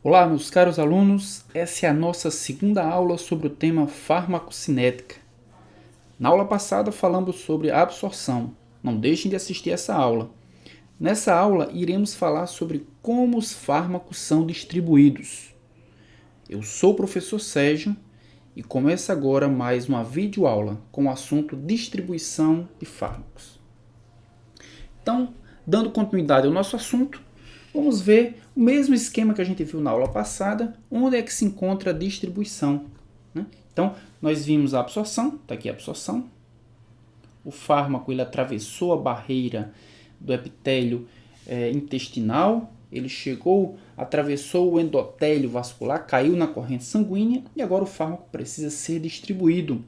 Olá, meus caros alunos, essa é a nossa segunda aula sobre o tema farmacocinética. Na aula passada falamos sobre a absorção, não deixem de assistir essa aula. Nessa aula iremos falar sobre como os fármacos são distribuídos. Eu sou o professor Sérgio e começo agora mais uma videoaula com o assunto distribuição de fármacos. Então, dando continuidade ao nosso assunto, vamos ver o mesmo esquema que a gente viu na aula passada, onde é que se encontra a distribuição. Né? Então, nós vimos a absorção, está aqui a absorção. O fármaco ele atravessou a barreira do epitélio intestinal, ele chegou, atravessou o endotélio vascular, caiu na corrente sanguínea e agora o fármaco precisa ser distribuído.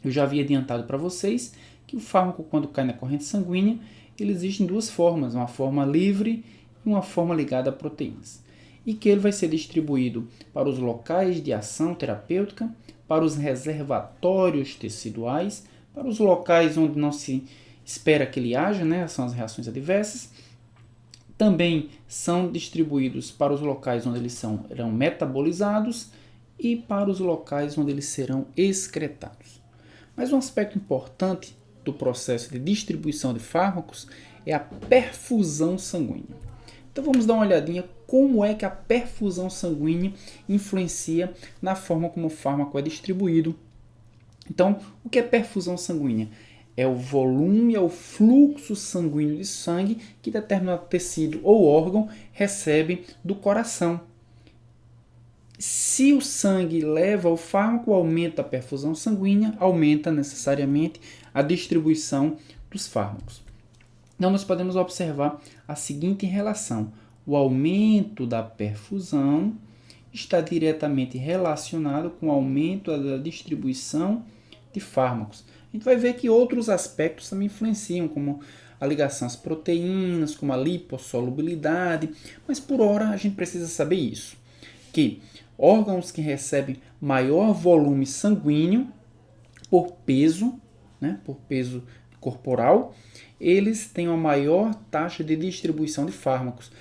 Eu já havia adiantado para vocês que o fármaco, quando cai na corrente sanguínea, ele existe em duas formas, uma forma livre e uma forma ligada a proteínas. E que ele vai ser distribuído para os locais de ação terapêutica, para os reservatórios teciduais, para os locais onde não se espera que ele haja, né? São as reações adversas. Também são distribuídos para os locais onde eles serão metabolizados e para os locais onde eles serão excretados. Mas um aspecto importante do processo de distribuição de fármacos é a perfusão sanguínea. Então vamos dar uma olhadinha como é que a perfusão sanguínea influencia na forma como o fármaco é distribuído. Então, o que é perfusão sanguínea? É o volume, é o fluxo sanguíneo de sangue que determinado tecido ou órgão recebe do coração. Se o sangue leva ao fármaco, aumenta a perfusão sanguínea, aumenta necessariamente a distribuição dos fármacos. Então, nós podemos observar a seguinte relação. O aumento da perfusão está diretamente relacionado com o aumento da distribuição de fármacos. A gente vai ver que outros aspectos também influenciam, como a ligação às proteínas, como a lipossolubilidade, mas por hora a gente precisa saber isso, que órgãos que recebem maior volume sanguíneo por peso corporal, eles têm uma maior taxa de distribuição de fármacos.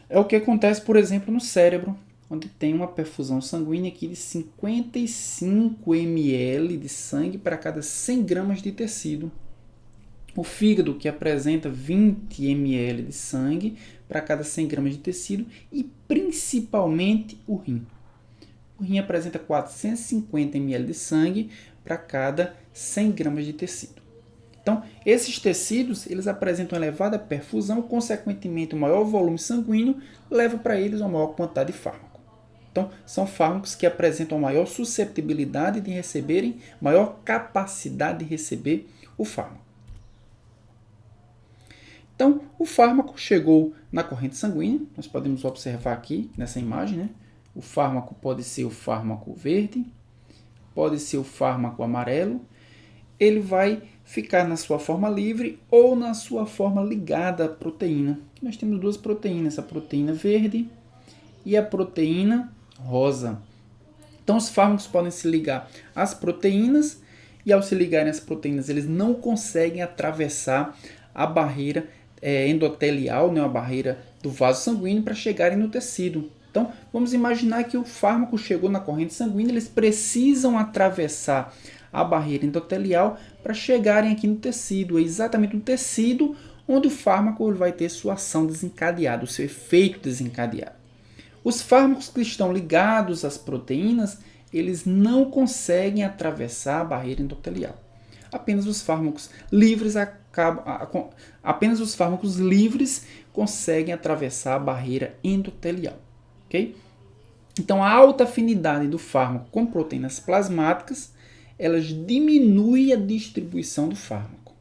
É o que acontece, por exemplo, no cérebro, onde tem uma perfusão sanguínea aqui de 55 ml de sangue para cada 100 gramas de tecido. O fígado, que apresenta 20 ml de sangue para cada 100 gramas de tecido, e principalmente o rim. O rim apresenta 450 ml de sangue para cada 100 gramas de tecido. Então, esses tecidos eles apresentam elevada perfusão, consequentemente, o maior volume sanguíneo leva para eles uma maior quantidade de fármaco. Então, são fármacos que apresentam maior susceptibilidade de receberem, maior capacidade de receber o fármaco. Então, o fármaco chegou na corrente sanguínea, nós podemos observar aqui nessa imagem, né? O fármaco pode ser o fármaco verde, pode ser o fármaco amarelo, ele vai ficar na sua forma livre ou na sua forma ligada à proteína. Nós temos duas proteínas, a proteína verde e a proteína rosa. Então, os fármacos podem se ligar às proteínas e, ao se ligarem às proteínas, eles não conseguem atravessar a barreira endotelial, né, a barreira do vaso sanguíneo, para chegarem no tecido. Então, vamos imaginar que o fármaco chegou na corrente sanguínea, eles precisam atravessar a barreira endotelial para chegarem aqui no tecido. É exatamente no tecido onde o fármaco vai ter sua ação desencadeada, o seu efeito desencadeado. Os fármacos que estão ligados às proteínas, eles não conseguem atravessar a barreira endotelial. Apenas os fármacos livres conseguem atravessar a barreira endotelial. Okay? Então, a alta afinidade do fármaco com proteínas plasmáticas, elas diminuem a distribuição do fármaco.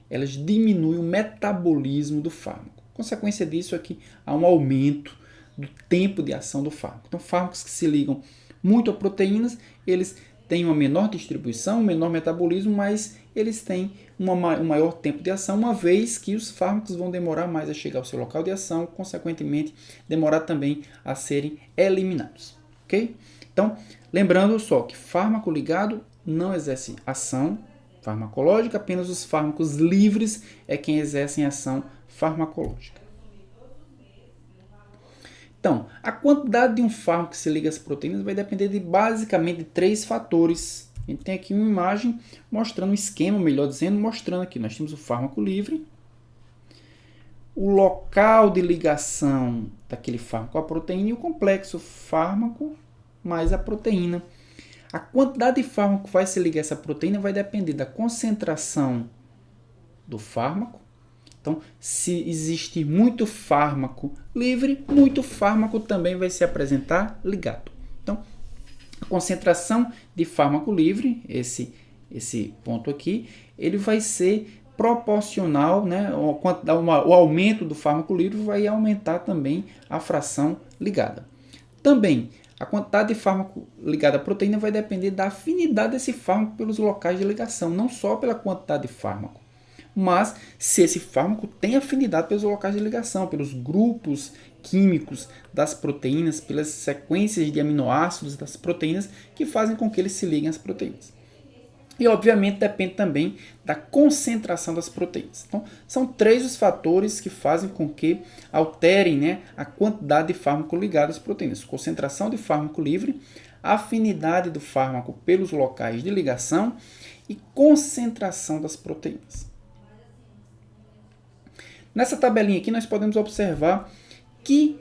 Elas diminuem o metabolismo do fármaco. Consequência disso é que há um aumento do tempo de ação do fármaco. Então, fármacos que se ligam muito a proteínas, eles têm uma menor distribuição, um menor metabolismo, mas eles têm um maior tempo de ação, uma vez que os fármacos vão demorar mais a chegar ao seu local de ação, consequentemente, demorar também a serem eliminados. Ok? Então, lembrando só que fármaco ligado não exerce ação farmacológica, apenas os fármacos livres é quem exercem ação farmacológica. Então, a quantidade de um fármaco que se liga às proteínas vai depender de basicamente 3 fatores. A gente tem aqui uma imagem mostrando um esquema, melhor dizendo, mostrando aqui. Nós temos o fármaco livre, o local de ligação daquele fármaco à proteína e o complexo fármaco mais a proteína. A quantidade de fármaco que vai se ligar a essa proteína vai depender da concentração do fármaco. Então, se existe muito fármaco livre, muito fármaco também vai se apresentar ligado. Então, a concentração de fármaco livre, esse ponto aqui, ele vai ser proporcional, né? O aumento do fármaco livre vai aumentar também a fração ligada. Também, a quantidade de fármaco ligado à proteína vai depender da afinidade desse fármaco pelos locais de ligação, não só pela quantidade de fármaco, mas se esse fármaco tem afinidade pelos locais de ligação, pelos grupos químicos das proteínas, pelas sequências de aminoácidos das proteínas que fazem com que eles se liguem às proteínas. E, obviamente, depende também da concentração das proteínas. Então, são 3 os fatores que fazem com que alterem, né, a quantidade de fármaco ligado às proteínas. Concentração de fármaco livre, afinidade do fármaco pelos locais de ligação e concentração das proteínas. Nessa tabelinha aqui, nós podemos observar que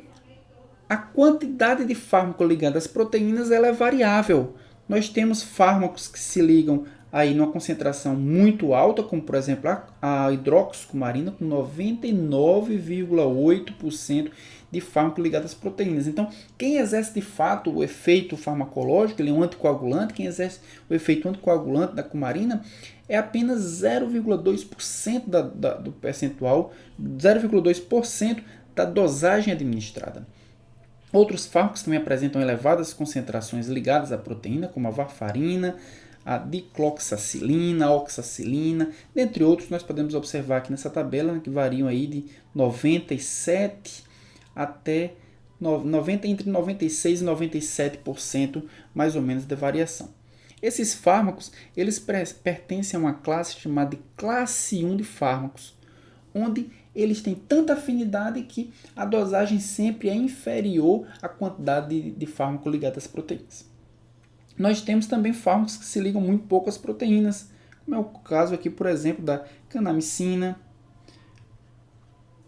a quantidade de fármaco ligado às proteínas ela é variável. Nós temos fármacos que se ligam aí numa concentração muito alta, como por exemplo a hidroxicumarina, com 99,8% de fármaco ligado às proteínas. Então, quem exerce de fato o efeito farmacológico, ele é um anticoagulante, quem exerce o efeito anticoagulante da cumarina é apenas 0,2% do percentual, 0,2% da dosagem administrada. Outros fármacos também apresentam elevadas concentrações ligadas à proteína, como a varfarina, a dicloxacilina, a oxacilina, dentre outros. Nós podemos observar aqui nessa tabela que variam aí de 97 até entre 96 e 97% mais ou menos de variação. Esses fármacos, eles pertencem a uma classe chamada de classe 1 de fármacos, onde eles têm tanta afinidade que a dosagem sempre é inferior à quantidade de fármaco ligado às proteínas. Nós temos também fármacos que se ligam muito pouco às proteínas, como é o caso aqui, por exemplo, da canamicina,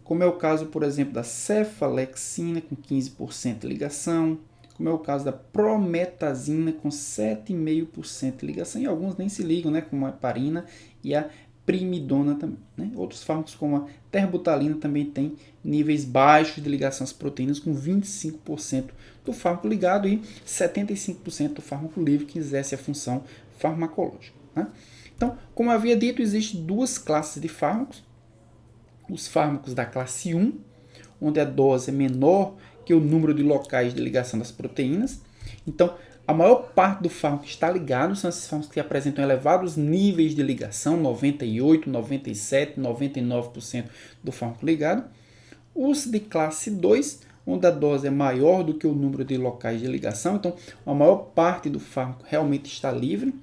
como é o caso, por exemplo, da cefalexina, com 15% de ligação, como é o caso da prometazina, com 7,5% de ligação, e alguns nem se ligam, né, como a heparina e a primidona também. Né? Outros fármacos, como a terbutalina, também tem níveis baixos de ligação às proteínas, com 25% do fármaco ligado e 75% do fármaco livre, que exerce a função farmacológica. Né? Então, como havia dito, existem 2 classes de fármacos. Os fármacos da classe 1, onde a dose é menor que o número de locais de ligação das proteínas. Então, a maior parte do fármaco que está ligado são esses fármacos que apresentam elevados níveis de ligação, 98, 97, 99% do fármaco ligado. Os de classe 2, onde a dose é maior do que o número de locais de ligação, então a maior parte do fármaco realmente está livre.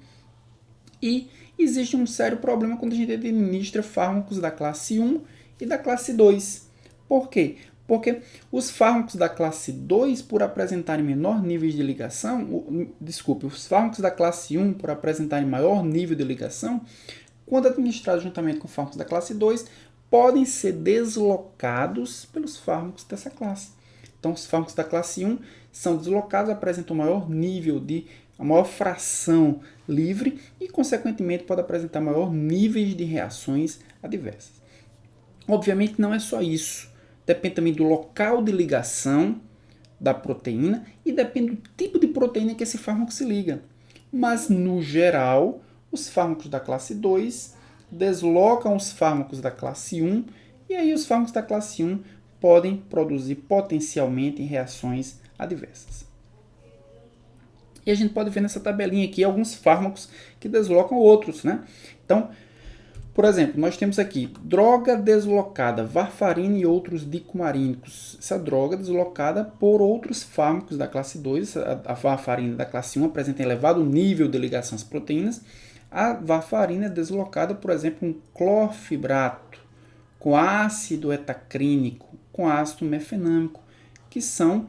E existe um sério problema quando a gente administra fármacos da classe 1 e da classe 2. Por quê? Porque os fármacos da classe 2, por apresentarem menor nível de ligação, os fármacos da classe 1, por apresentarem maior nível de ligação, quando administrados juntamente com fármacos da classe 2, podem ser deslocados pelos fármacos dessa classe. Então, os fármacos da classe 1 são deslocados, apresentam maior nível a maior fração livre e, consequentemente, pode apresentar maior níveis de reações adversas. Obviamente, não é só isso. Depende também do local de ligação da proteína e depende do tipo de proteína que esse fármaco se liga. Mas, no geral, os fármacos da classe 2 deslocam os fármacos da classe 1 e aí os fármacos da classe 1 podem produzir potencialmente reações adversas. E a gente pode ver nessa tabelinha aqui alguns fármacos que deslocam outros, né? Então, por exemplo, nós temos aqui droga deslocada, varfarina e outros dicumarínicos. Essa droga deslocada por outros fármacos da classe 2, a varfarina da classe 1 apresenta elevado nível de ligação às proteínas. A varfarina é deslocada, por exemplo, com clorfibrato, com ácido etacrínico, com ácido mefenâmico, que são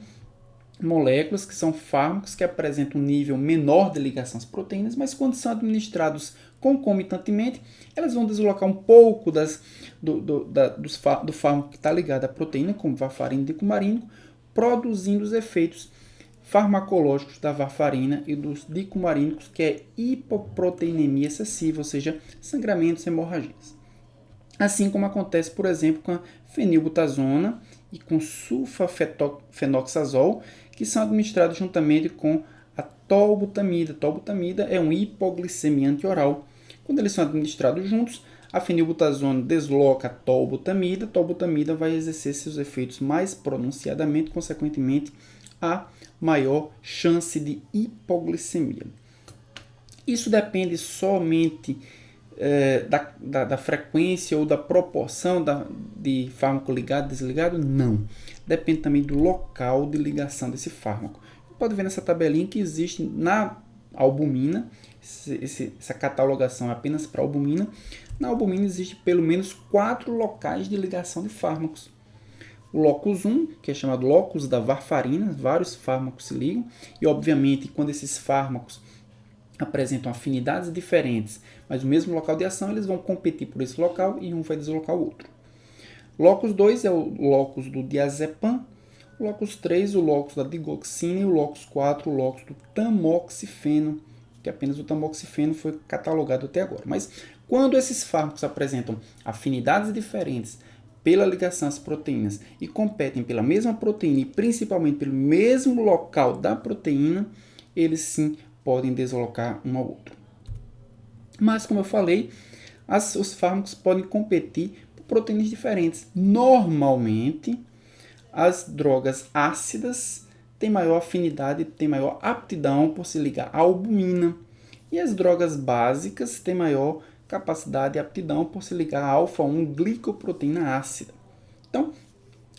moléculas que são fármacos que apresentam um nível menor de ligação às proteínas, mas quando são administrados concomitantemente, elas vão deslocar um pouco do fármaco que está ligado à proteína, como varfarina e dicumarínico, produzindo os efeitos farmacológicos da varfarina e dos dicumarínicos, que é hipoproteinemia excessiva, ou seja, sangramentos e hemorragias. Assim como acontece, por exemplo, com a fenilbutazona e com sulfafenoxazol, que são administrados juntamente com a tolbutamida. Tolbutamida é um hipoglicemia antioral. Quando eles são administrados juntos, a fenilbutazona desloca a tolbutamida. A tolbutamida vai exercer seus efeitos mais pronunciadamente, consequentemente, a maior chance de hipoglicemia. Isso depende somente da frequência ou da proporção de fármaco ligado e desligado? Não. Depende também do local de ligação desse fármaco. Pode ver nessa tabelinha que existe na albumina, essa catalogação é apenas para albumina. Na albumina existe pelo menos 4 locais de ligação de fármacos. O locus 1, que é chamado locus da varfarina, vários fármacos se ligam, e obviamente quando esses fármacos apresentam afinidades diferentes, mas o mesmo local de ação, eles vão competir por esse local e um vai deslocar o outro. Locus 2 é o locus do diazepam, o locus 3 o locus da digoxina e o locus 4 o locus do tamoxifeno, que apenas o tamoxifeno foi catalogado até agora. Mas quando esses fármacos apresentam afinidades diferentes pela ligação às proteínas e competem pela mesma proteína e principalmente pelo mesmo local da proteína, eles sim podem deslocar um ao outro. Mas, como eu falei, os fármacos podem competir por proteínas diferentes. Normalmente, as drogas ácidas têm maior afinidade, têm maior aptidão por se ligar à albumina. E as drogas básicas têm maior capacidade e aptidão por se ligar à alfa-1 glicoproteína ácida. Então,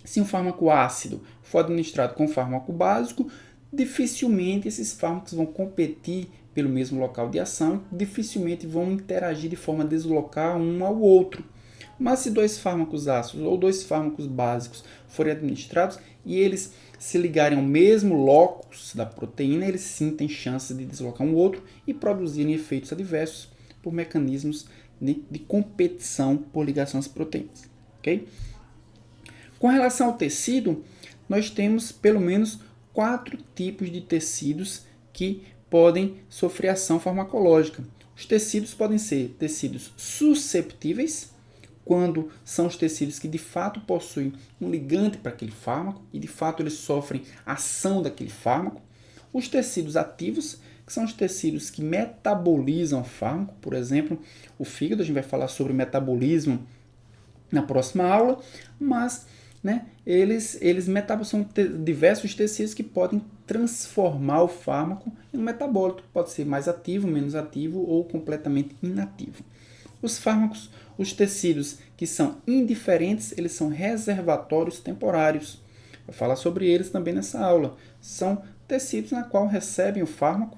se um fármaco ácido for administrado com um fármaco básico, dificilmente esses fármacos vão competir pelo mesmo local de ação, dificilmente vão interagir de forma a deslocar um ao outro. Mas se 2 fármacos ácidos ou 2 fármacos básicos forem administrados e eles se ligarem ao mesmo locus da proteína, eles sim têm chance de deslocar um outro e produzirem efeitos adversos por mecanismos de competição por ligação às proteínas. Okay? Com relação ao tecido, nós temos pelo menos 4 tipos de tecidos que podem sofrer ação farmacológica. Os tecidos podem ser tecidos susceptíveis, quando são os tecidos que de fato possuem um ligante para aquele fármaco e de fato eles sofrem ação daquele fármaco. Os tecidos ativos, que são os tecidos que metabolizam o fármaco, por exemplo, o fígado, a gente vai falar sobre metabolismo na próxima aula, mas eles são diversos tecidos que podem transformar o fármaco em um metabólito, pode ser mais ativo, menos ativo ou completamente inativo. Os fármacos, os tecidos que são indiferentes, eles são reservatórios temporários. Vou falar sobre eles também nessa aula. São tecidos na qual recebem o fármaco,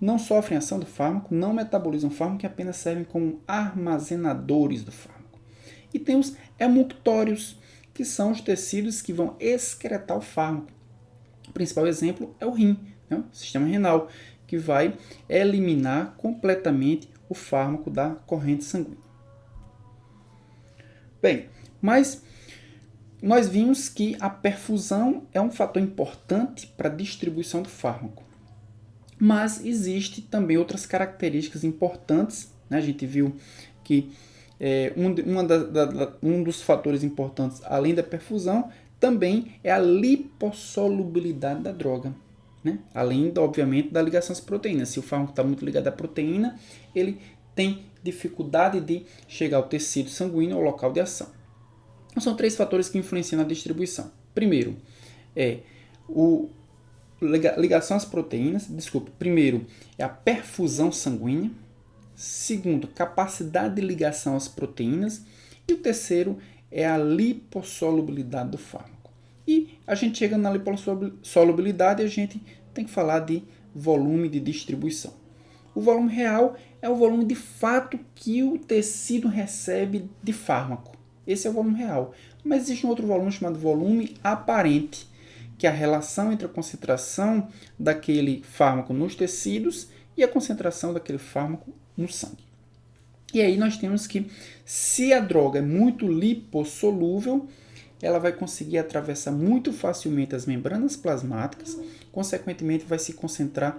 não sofrem ação do fármaco, não metabolizam o fármaco e apenas servem como armazenadores do fármaco. E tem os emunctórios, que são os tecidos que vão excretar o fármaco. O principal exemplo é o rim, o sistema renal, que vai eliminar completamente o fármaco da corrente sanguínea. Bem, mas nós vimos que a perfusão é um fator importante para a distribuição do fármaco. Mas existe também outras características importantes. A gente viu que um dos fatores importantes, além da perfusão, também é a lipossolubilidade da droga. Além, obviamente, da ligação às proteínas. Se o fármaco está muito ligado à proteína, ele tem dificuldade de chegar ao tecido sanguíneo, ao local de ação. Então, são 3 fatores que influenciam na distribuição. Primeiro, ligação às proteínas. Primeiro, é a perfusão sanguínea. Segundo, capacidade de ligação às proteínas. E o terceiro é a lipossolubilidade do fármaco. E a gente chega na lipossolubilidade e a gente tem que falar de volume de distribuição. O volume real é o volume de fato que o tecido recebe de fármaco. Esse é o volume real. Mas existe um outro volume chamado volume aparente, que é a relação entre a concentração daquele fármaco nos tecidos e a concentração daquele fármaco no sangue. E aí nós temos que, se a droga é muito lipossolúvel, ela vai conseguir atravessar muito facilmente as membranas plasmáticas, consequentemente vai se concentrar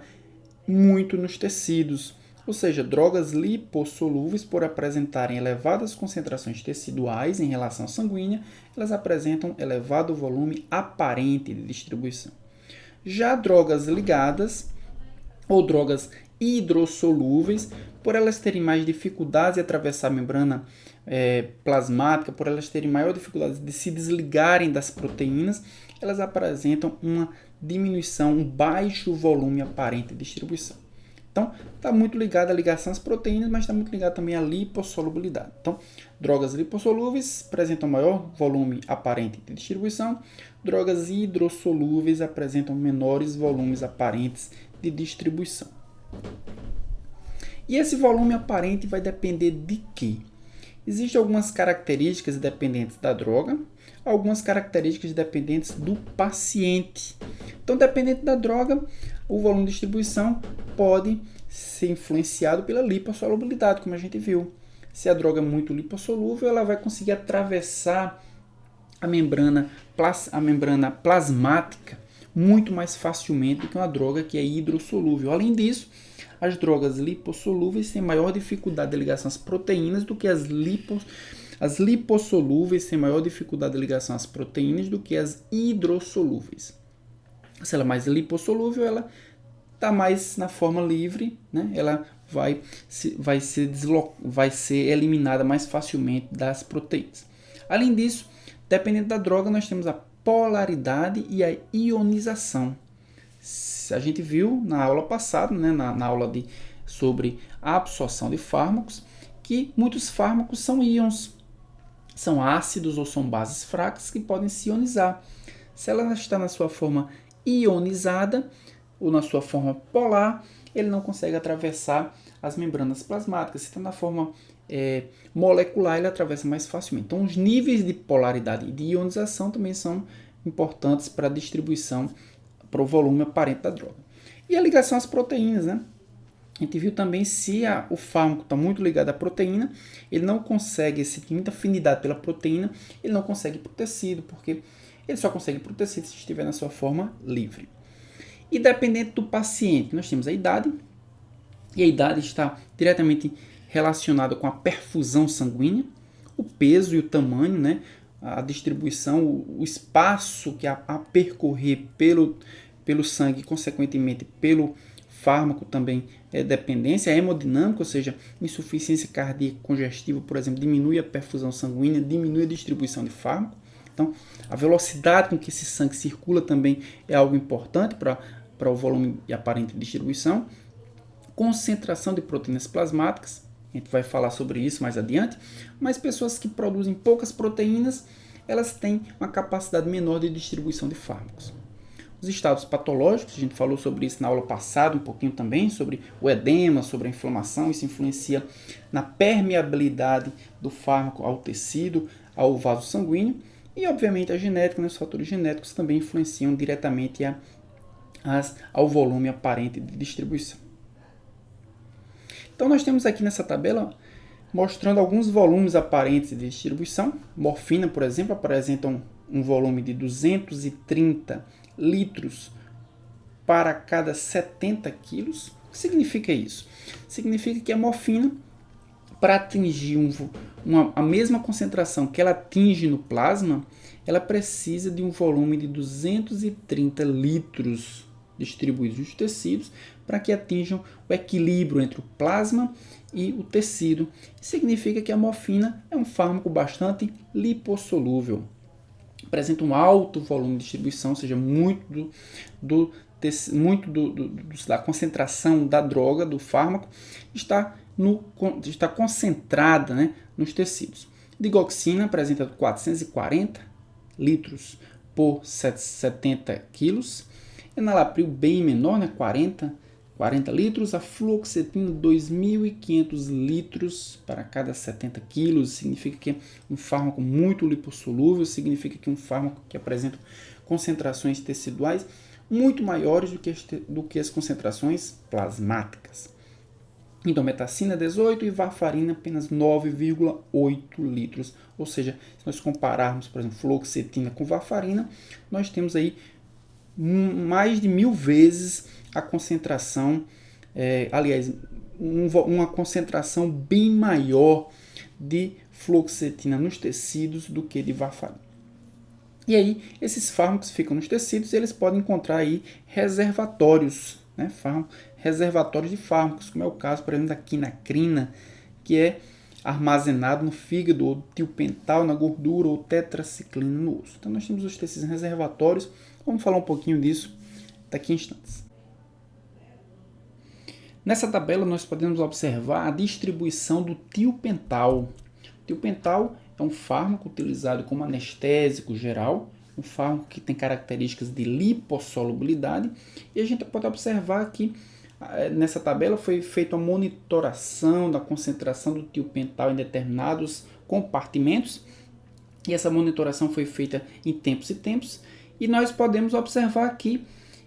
muito nos tecidos. Ou seja, drogas lipossolúveis, por apresentarem elevadas concentrações teciduais em relação sanguínea, elas apresentam elevado volume aparente de distribuição. Já drogas ligadas ou drogas hidrossolúveis, por elas terem mais dificuldades de atravessar a membrana plasmática, por elas terem maior dificuldade de se desligarem das proteínas, elas apresentam uma diminuição, um baixo volume aparente de distribuição. Então, está muito ligado à ligação às proteínas, mas está muito ligado também à lipossolubilidade. Então, drogas lipossolúveis apresentam maior volume aparente de distribuição, drogas hidrossolúveis apresentam menores volumes aparentes de distribuição. E esse volume aparente vai depender de quê? Existem algumas características dependentes da droga, algumas características dependentes do paciente. Então, dependente da droga, o volume de distribuição pode ser influenciado pela lipossolubilidade, como a gente viu. Se a droga é muito lipossolúvel, ela vai conseguir atravessar a membrana plasmática muito mais facilmente do que uma droga que é hidrossolúvel. Além disso, as drogas lipossolúveis têm maior dificuldade de ligação às proteínas do que as lipossolúveis têm maior dificuldade de ligação às proteínas do que as hidrossolúveis. Se ela é mais lipossolúvel, ela está mais na forma livre, né? Ela vai ser eliminada mais facilmente das proteínas. Além disso, dependendo da droga, nós temos a polaridade e a ionização. A gente viu na aula passada, né, na aula sobre a absorção de fármacos, que muitos fármacos são íons, são ácidos ou são bases fracas que podem se ionizar. Se ela está na sua forma ionizada ou na sua forma polar, ele não consegue atravessar as membranas plasmáticas. Se está na forma molecular, ele atravessa mais facilmente. Então, os níveis de polaridade e de ionização também são importantes para a distribuição, para o volume aparente da droga. E a ligação às proteínas, né? A gente viu também se o fármaco está muito ligado à proteína, ele não consegue, se tem muita afinidade pela proteína, ele não consegue ir para o tecido, porque ele só consegue ir para o tecido se estiver na sua forma livre. E dependente do paciente, nós temos a idade, e a idade está diretamente relacionada com a perfusão sanguínea, o peso e o tamanho, né? A distribuição, o espaço que a percorrer pelo sangue, consequentemente pelo fármaco também é dependência, a hemodinâmica, ou seja, insuficiência cardíaca congestiva, por exemplo, diminui a perfusão sanguínea, diminui a distribuição de fármaco. Então, a velocidade com que esse sangue circula também é algo importante para o volume e aparente de distribuição. Concentração de proteínas plasmáticas, a gente vai falar sobre isso mais adiante, mas pessoas que produzem poucas proteínas, elas têm uma capacidade menor de distribuição de fármacos. Os estados patológicos, a gente falou sobre isso na aula passada um pouquinho também, sobre o edema, sobre a inflamação, isso influencia na permeabilidade do fármaco ao tecido, ao vaso sanguíneo, e obviamente a genética, né, os fatores genéticos também influenciam diretamente ao volume aparente de distribuição. Então nós temos aqui nessa tabela mostrando alguns volumes aparentes de distribuição. Morfina, por exemplo, apresenta um volume de 230 litros para cada 70 quilos. O que significa isso? Significa que a morfina, para atingir a mesma concentração que ela atinge no plasma, ela precisa de um volume de 230 litros distribuídos nos tecidos para que atinjam o equilíbrio entre o plasma e o tecido. Significa que a morfina é um fármaco bastante lipossolúvel. Apresenta um alto volume de distribuição, ou seja, muito da concentração da droga, do fármaco, está concentrada, né, nos tecidos. Digoxina apresenta 440 litros por 70 quilos. Enalapril bem menor, né, 40 litros. A fluoxetina 2.500 litros para cada 70 quilos. Significa que é um fármaco muito lipossolúvel, significa que é um fármaco que apresenta concentrações teciduais muito maiores do que as concentrações plasmáticas. Indometacina 18 e varfarina apenas 9,8 litros. Ou seja, se nós compararmos, por exemplo, fluoxetina com varfarina, nós temos aí mais de 1000 vezes a concentração, uma concentração bem maior de fluoxetina nos tecidos do que de varfarina. E aí, esses fármacos ficam nos tecidos e eles podem encontrar aí reservatórios, né? Reservatórios de fármacos, como é o caso, por exemplo, da quinacrina, que é armazenado no fígado, ou tiopental na gordura, ou tetraciclina no osso. Então, nós temos os tecidos reservatórios. Vamos falar um pouquinho disso daqui a instantes. Nessa tabela, nós podemos observar a distribuição do tiopental. O tiopental é um fármaco utilizado como anestésico geral, um fármaco que tem características de lipossolubilidade, e a gente pode observar que nessa tabela foi feita uma monitoração da concentração do tiopental em determinados compartimentos, e essa monitoração foi feita em tempos e tempos, e nós podemos observar que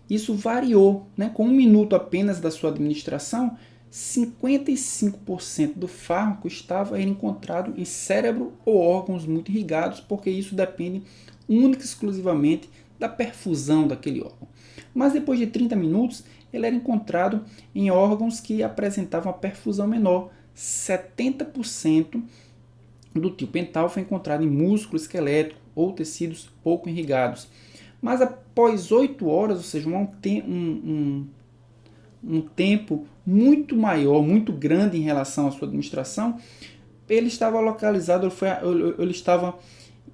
isso variou, né? Com 1 minuto apenas da sua administração, 55% do fármaco estava encontrado em cérebro ou órgãos muito irrigados, porque isso depende única e exclusivamente da perfusão daquele órgão. Mas depois de 30 minutos, ele era encontrado em órgãos que apresentavam uma perfusão menor. 70% do tiopental foi encontrado em músculo esquelético ou tecidos pouco irrigados. Mas após 8 horas, ou seja, um tempo muito maior, muito grande em relação à sua administração, ele estava localizado,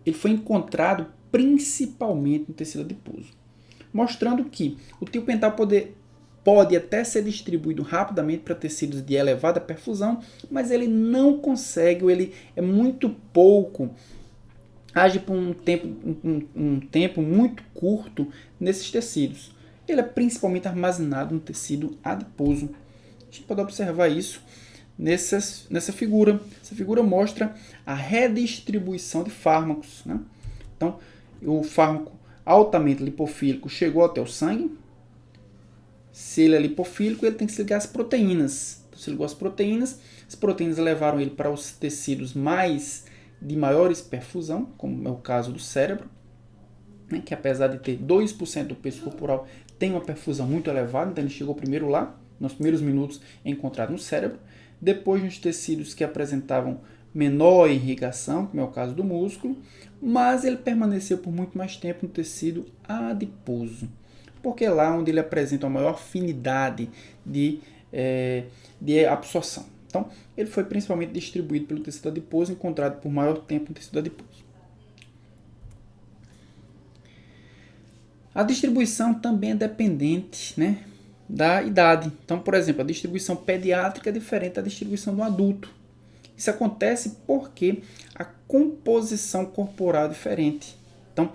ele foi encontrado principalmente no tecido adiposo, mostrando que o tiopental pode até ser distribuído rapidamente para tecidos de elevada perfusão, mas ele não consegue, ele é muito pouco, age por um tempo muito curto nesses tecidos. Ele é principalmente armazenado no tecido adiposo. A gente pode observar isso nessa figura. Essa figura mostra a redistribuição de fármacos, né? Então, o fármaco altamente lipofílico chegou até o sangue. Se ele é lipofílico, ele tem que se ligar às proteínas. Então, se ligou às proteínas, as proteínas levaram ele para os tecidos de maior perfusão, como é o caso do cérebro, né, que apesar de ter 2% do peso corporal, tem uma perfusão muito elevada, então ele chegou primeiro lá, nos primeiros minutos encontrado no cérebro, depois nos tecidos que apresentavam menor irrigação, como é o caso do músculo, mas ele permaneceu por muito mais tempo no tecido adiposo, porque é lá onde ele apresenta uma maior afinidade de absorção. Então, ele foi principalmente distribuído pelo tecido adiposo, encontrado por maior tempo no tecido adiposo. A distribuição também é dependente, né, da idade. Então, por exemplo, a distribuição pediátrica é diferente da distribuição do adulto. Isso acontece porque a composição corporal é diferente. Então,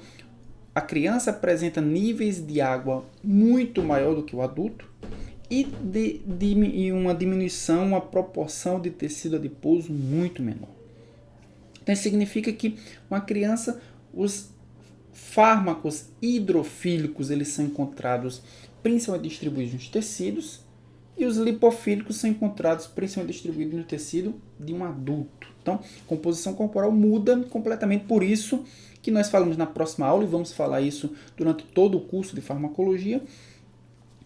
a criança apresenta níveis de água muito maior do que o adulto e uma diminuição, uma proporção de tecido adiposo muito menor. Então, isso significa que uma criança, os fármacos hidrofílicos eles são encontrados principalmente distribuídos nos tecidos e os lipofílicos são encontrados principalmente distribuídos no tecido de um adulto. Então, a composição corporal muda completamente, por isso que nós falamos na próxima aula, e vamos falar isso durante todo o curso de farmacologia,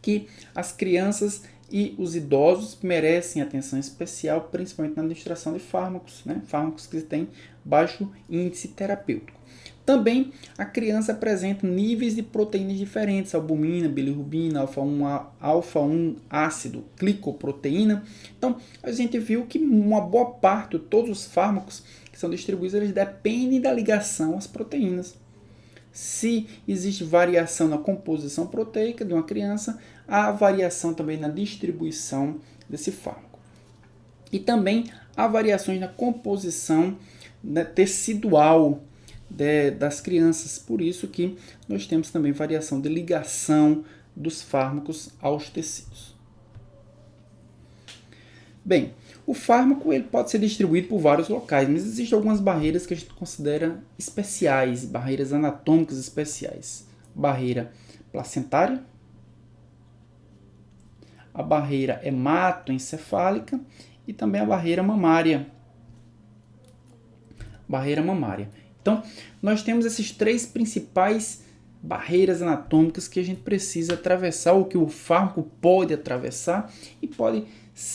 que as crianças e os idosos merecem atenção especial, principalmente na administração de fármacos, né? Fármacos que têm baixo índice terapêutico. Também a criança apresenta níveis de proteínas diferentes, albumina, bilirrubina, alfa-1 ácido, glicoproteína. Então, a gente viu que uma boa parte de todos os fármacos que são distribuídos, eles dependem da ligação às proteínas. Se existe variação na composição proteica de uma criança, há variação também na distribuição desse fármaco. E também há variações na composição tecidual das crianças, por isso que nós temos também variação de ligação dos fármacos aos tecidos. Bem, o fármaco ele pode ser distribuído por vários locais, mas existem algumas barreiras que a gente considera especiais, barreiras anatômicas especiais. barreira placentária, a barreira hematoencefálica e também a barreira mamária. Então, nós temos esses três principais barreiras anatômicas que a gente precisa atravessar, ou que o fármaco pode atravessar, e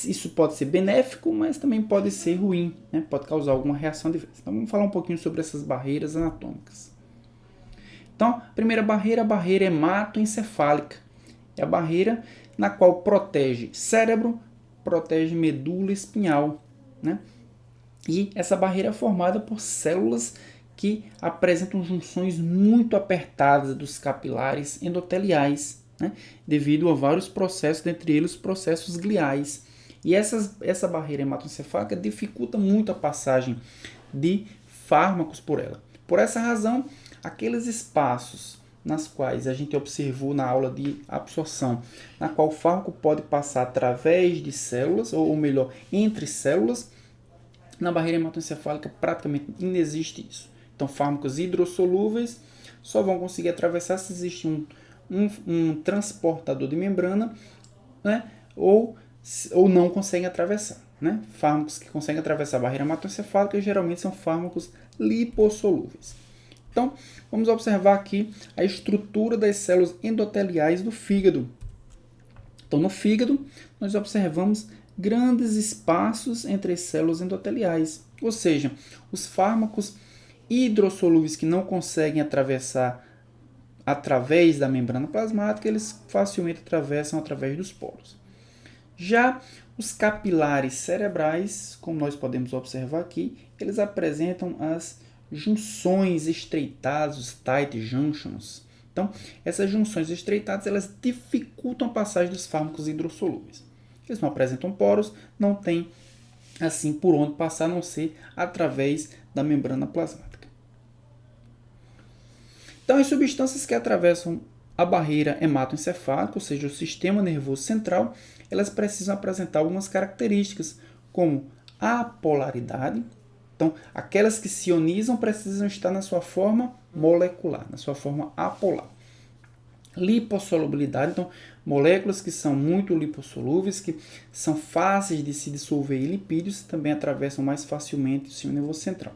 isso pode ser benéfico, mas também pode ser ruim, né? Pode causar alguma reação adversa. Então, vamos falar um pouquinho sobre essas barreiras anatômicas. Então, a primeira barreira é a barreira hematoencefálica. É a barreira na qual protege cérebro, protege medula espinhal, né? E essa barreira é formada por células que apresentam junções muito apertadas dos capilares endoteliais, né? Devido a vários processos, dentre eles os processos gliais. E essa barreira hematoencefálica dificulta muito a passagem de fármacos por ela. Por essa razão, aqueles espaços nas quais a gente observou na aula de absorção, na qual o fármaco pode passar através de células, ou melhor, entre células, na barreira hematoencefálica praticamente não existe isso. Então, fármacos hidrossolúveis só vão conseguir atravessar se existe um transportador de membrana, né? ou não conseguem atravessar. Né? Fármacos que conseguem atravessar a barreira hematoencefálica geralmente são fármacos lipossolúveis. Então, vamos observar aqui a estrutura das células endoteliais do fígado. Então, no fígado, nós observamos grandes espaços entre as células endoteliais, ou seja, os fármacos hidrossolúveis que não conseguem atravessar através da membrana plasmática, eles facilmente atravessam através dos poros. Já os capilares cerebrais, como nós podemos observar aqui, eles apresentam as junções estreitadas, os tight junctions. Então, essas junções estreitadas, elas dificultam a passagem dos fármacos hidrossolúveis. Eles não apresentam poros, não tem assim por onde passar, a não ser através da membrana plasmática. Então, as substâncias que atravessam a barreira hematoencefálica, ou seja, o sistema nervoso central, elas precisam apresentar algumas características, como a polaridade. Então, aquelas que se ionizam precisam estar na sua forma molecular, na sua forma apolar. Lipossolubilidade, então, moléculas que são muito lipossolúveis, que são fáceis de se dissolver em lipídios, também atravessam mais facilmente o sistema nervoso central.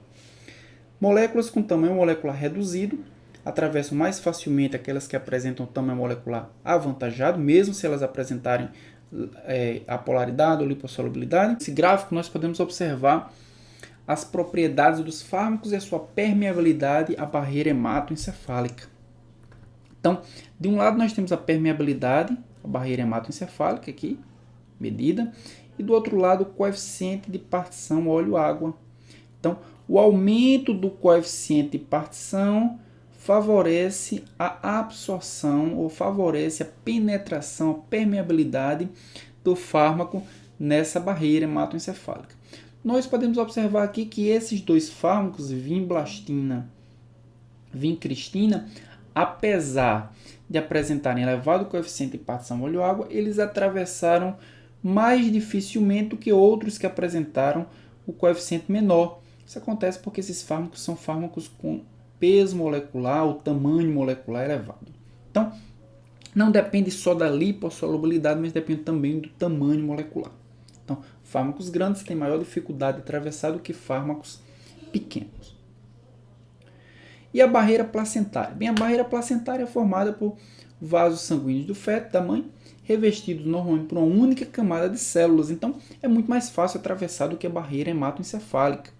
Moléculas com tamanho molecular reduzido atravessam mais facilmente aquelas que apresentam tamanho molecular avantajado, mesmo se elas apresentarem a polaridade ou lipossolubilidade. Nesse gráfico nós podemos observar as propriedades dos fármacos e a sua permeabilidade à barreira hematoencefálica. Então, de um lado nós temos a permeabilidade, a barreira hematoencefálica aqui, medida, e do outro lado o coeficiente de partição óleo-água. Então, o aumento do coeficiente de partição favorece a absorção ou favorece a penetração, a permeabilidade do fármaco nessa barreira hematoencefálica. Nós podemos observar aqui que esses dois fármacos, vimblastina, vincristina, apesar de apresentarem elevado coeficiente de partição óleo-água, eles atravessaram mais dificilmente do que outros que apresentaram o coeficiente menor. Isso acontece porque esses fármacos são fármacos com peso molecular, o tamanho molecular elevado. Então, não depende só da lipossolubilidade, mas depende também do tamanho molecular. Então, fármacos grandes têm maior dificuldade de atravessar do que fármacos pequenos. E a barreira placentária? Bem, a barreira placentária é formada por vasos sanguíneos do feto, da mãe, revestidos normalmente por uma única camada de células. Então, é muito mais fácil atravessar do que a barreira hematoencefálica.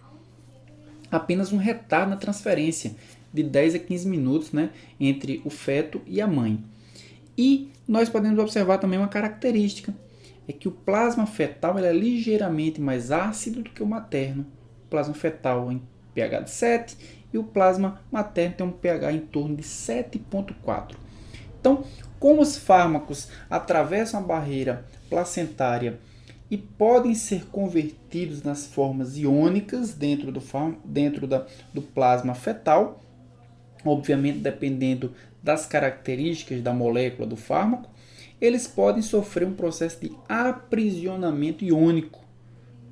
Apenas um retardo na transferência de 10 a 15 minutos, né, entre o feto e a mãe. E nós podemos observar também uma característica, é que o plasma fetal é ligeiramente mais ácido do que o materno. O plasma fetal em pH de 7 e o plasma materno tem um pH em torno de 7,4. Então, como os fármacos atravessam a barreira placentária e podem ser convertidos nas formas iônicas dentro do plasma fetal, obviamente dependendo das características da molécula do fármaco, eles podem sofrer um processo de aprisionamento iônico,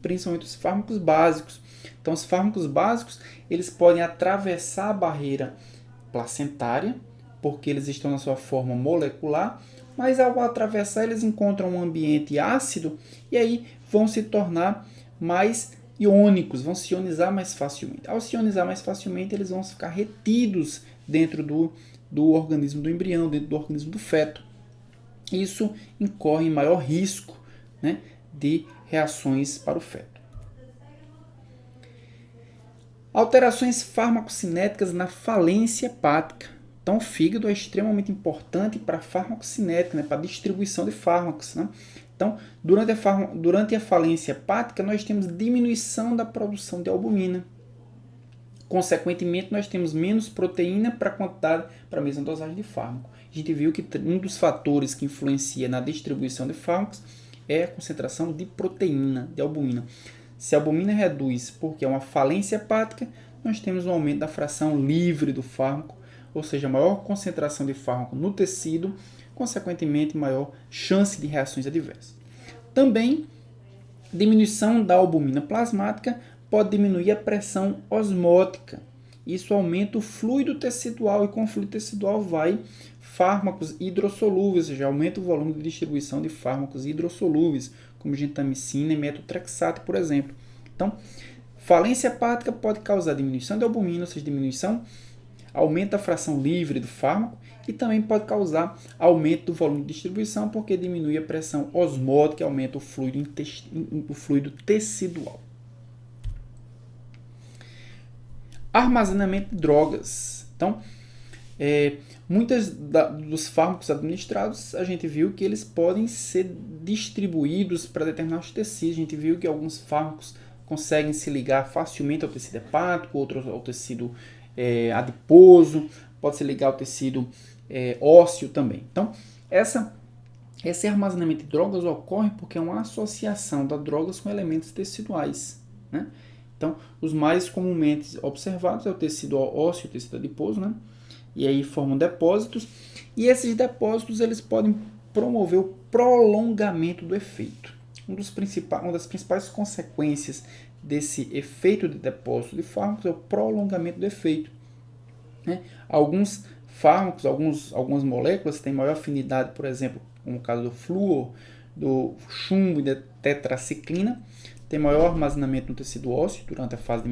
principalmente os fármacos básicos. Então, os fármacos básicos eles podem atravessar a barreira placentária, porque eles estão na sua forma molecular, mas ao atravessar eles encontram um ambiente ácido e aí vão se tornar mais iônicos, vão se ionizar mais facilmente. Ao se ionizar mais facilmente, eles vão ficar retidos dentro do organismo do embrião, dentro do organismo do feto. Isso incorre maior risco, né, de reações para o feto. Alterações farmacocinéticas na falência hepática. Então, o fígado é extremamente importante para a farmacocinética, né, para a distribuição de fármacos. Né? Então, durante a falência hepática, nós temos diminuição da produção de albumina. Consequentemente, nós temos menos proteína para a quantidade, para a mesma dosagem de fármaco. A gente viu que um dos fatores que influencia na distribuição de fármacos é a concentração de proteína, de albumina. Se a albumina reduz porque é uma falência hepática, nós temos um aumento da fração livre do fármaco, ou seja, maior concentração de fármaco no tecido, consequentemente maior chance de reações adversas. Também, diminuição da albumina plasmática pode diminuir a pressão osmótica. Isso aumenta o fluido tecidual e com o fluido tecidual vai fármacos hidrossolúveis, ou seja, aumenta o volume de distribuição de fármacos hidrossolúveis, como gentamicina e metotrexato, por exemplo. Então, falência hepática pode causar diminuição de albumina, ou seja, aumenta a fração livre do fármaco e também pode causar aumento do volume de distribuição, porque diminui a pressão osmótica e aumenta o fluido tecidual. Armazenamento de drogas. Então, muitos dos fármacos administrados, a gente viu que eles podem ser distribuídos para determinados tecidos. A gente viu que alguns fármacos conseguem se ligar facilmente ao tecido hepático, outros ao tecido adiposo, pode se ligar ao tecido ósseo também. Então, esse armazenamento de drogas ocorre porque é uma associação das drogas com elementos teciduais, né? Então, os mais comumente observados é o tecido ósseo e o tecido adiposo, né? E aí formam depósitos, e esses depósitos eles podem promover o prolongamento do efeito. Uma das principais consequências desse efeito de depósito de fármacos é o prolongamento do efeito. Né? Alguns fármacos, algumas moléculas têm maior afinidade, por exemplo, como o caso do flúor, do chumbo e da tetraciclina, tem maior armazenamento no tecido ósseo durante a fase de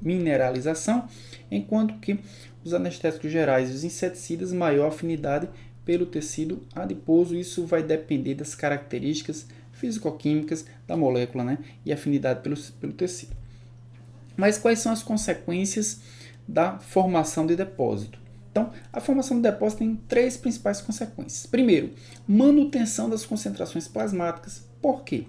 mineralização, enquanto que os anestésicos gerais e os inseticidas maior afinidade pelo tecido adiposo. Isso vai depender das características físico-químicas da molécula, né, e afinidade pelo tecido. Mas quais são as consequências da formação de depósito? Então, a formação de depósito tem 3 principais consequências. Primeiro, manutenção das concentrações plasmáticas. Por quê?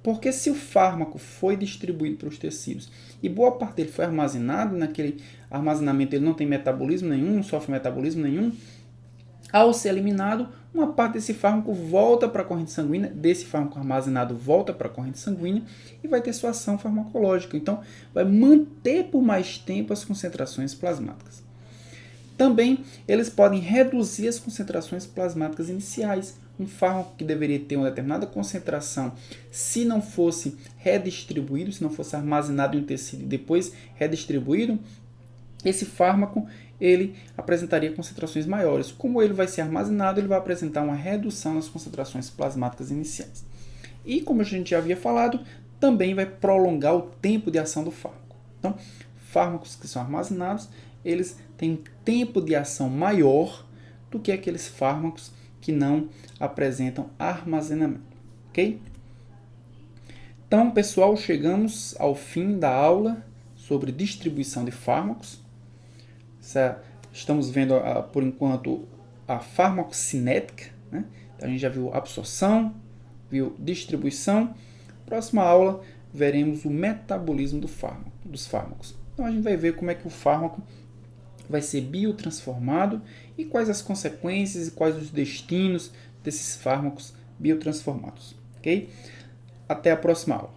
Porque se o fármaco foi distribuído para os tecidos e boa parte dele foi armazenado, naquele armazenamento ele não tem metabolismo nenhum, não sofre metabolismo nenhum, ao ser eliminado, uma parte desse fármaco volta para a corrente sanguínea, desse fármaco armazenado volta para a corrente sanguínea e vai ter sua ação farmacológica. Então, vai manter por mais tempo as concentrações plasmáticas. Também, eles podem reduzir as concentrações plasmáticas iniciais. Um fármaco que deveria ter uma determinada concentração, se não fosse redistribuído, se não fosse armazenado em um tecido e depois redistribuído, esse fármaco ele apresentaria concentrações maiores. Como ele vai ser armazenado, ele vai apresentar uma redução nas concentrações plasmáticas iniciais. E como a gente já havia falado, também vai prolongar o tempo de ação do fármaco. Então, fármacos que são armazenados, eles têm um tempo de ação maior do que aqueles fármacos que não apresentam armazenamento, ok? Então, pessoal, chegamos ao fim da aula sobre distribuição de fármacos. Estamos vendo, por enquanto, a farmacocinética, né? Então, a gente já viu absorção, viu distribuição. Próxima aula, veremos o metabolismo dos fármacos. Então, a gente vai ver como é que o fármaco vai ser biotransformado e quais as consequências e quais os destinos desses fármacos biotransformados, ok? Até a próxima aula.